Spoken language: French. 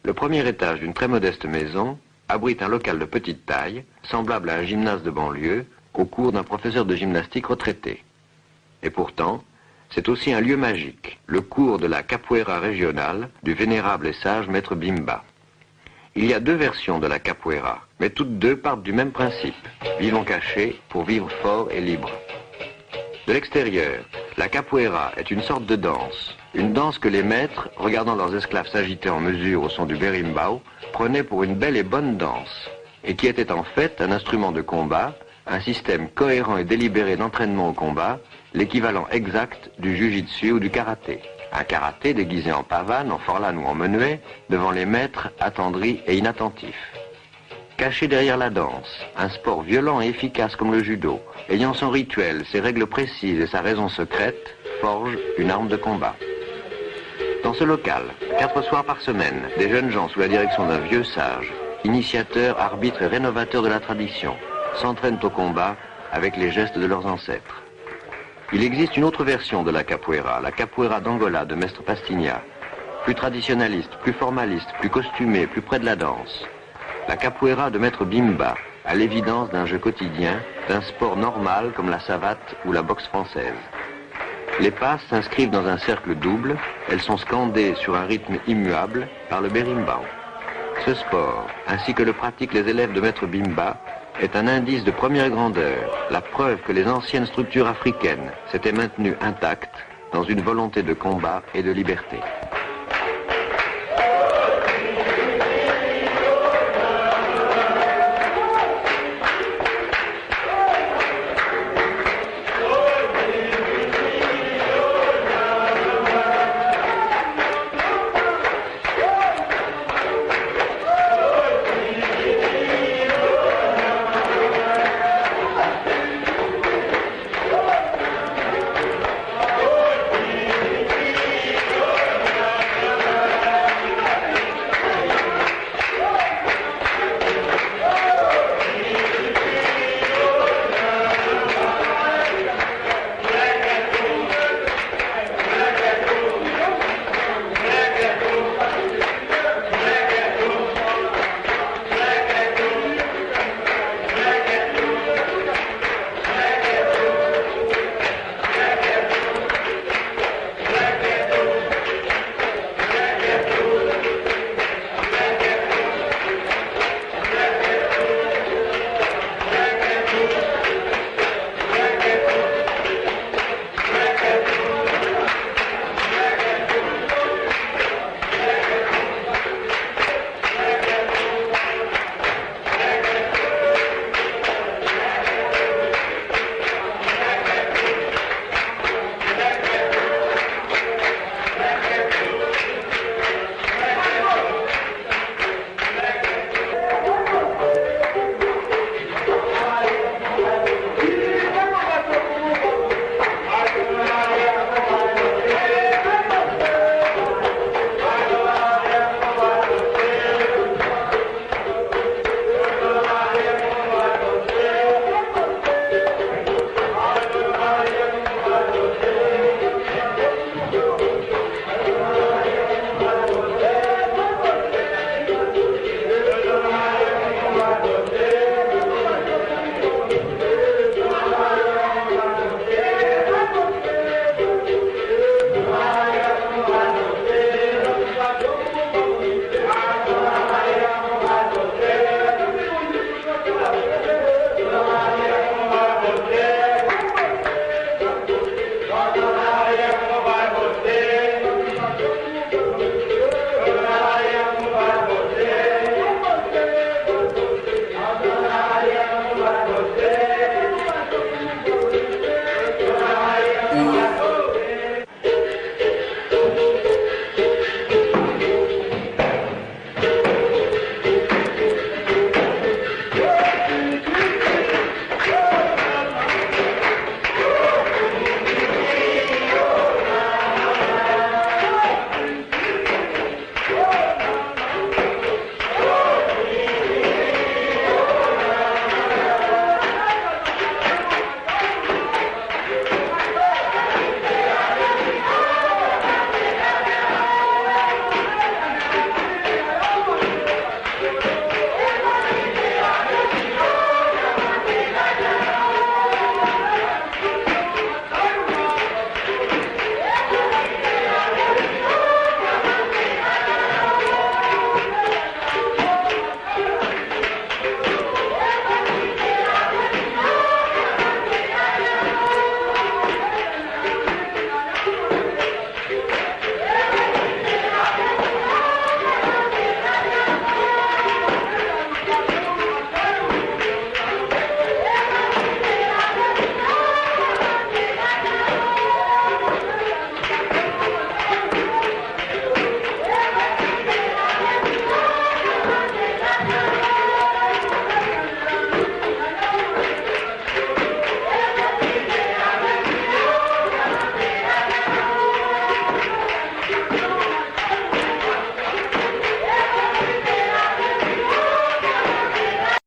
Le premier étage d'une très modeste maison abrite un local de petite taille, semblable à un gymnase de banlieue, au cours d'un professeur de gymnastique retraité. Et pourtant, c'est aussi un lieu magique, le cours de la capoeira régionale du vénérable et sage maître Bimba. Il y a deux versions de la capoeira, mais toutes deux partent du même principe. Vivons cachés pour vivre fort et libre. De l'extérieur, la capoeira est une sorte de danse. Une danse que les maîtres, regardant leurs esclaves s'agiter en mesure au son du berimbau, prenaient pour une belle et bonne danse, et qui était en fait un instrument de combat, un système cohérent et délibéré d'entraînement au combat, l'équivalent exact du jujitsu ou du karaté. Un karaté déguisé en pavane, en forlane ou en menuet, devant les maîtres attendris et inattentifs. Caché derrière la danse, un sport violent et efficace comme le judo, ayant son rituel, ses règles précises et sa raison secrète, forge une arme de combat. Dans ce local, 4 soirs par semaine, des jeunes gens sous la direction d'un vieux sage, initiateur, arbitre et rénovateur de la tradition, s'entraînent au combat avec les gestes de leurs ancêtres. Il existe une autre version de la capoeira d'Angola de Mestre Pastinha, plus traditionnaliste, plus formaliste, plus costumée, plus près de la danse. La capoeira de Maître Bimba, à l'évidence d'un jeu quotidien, d'un sport normal comme la savate ou la boxe française. Les passes s'inscrivent dans un cercle double, elles sont scandées sur un rythme immuable par le berimbau. Ce sport, ainsi que le pratiquent les élèves de Maître Bimba, est un indice de première grandeur, la preuve que les anciennes structures africaines s'étaient maintenues intactes dans une volonté de combat et de liberté.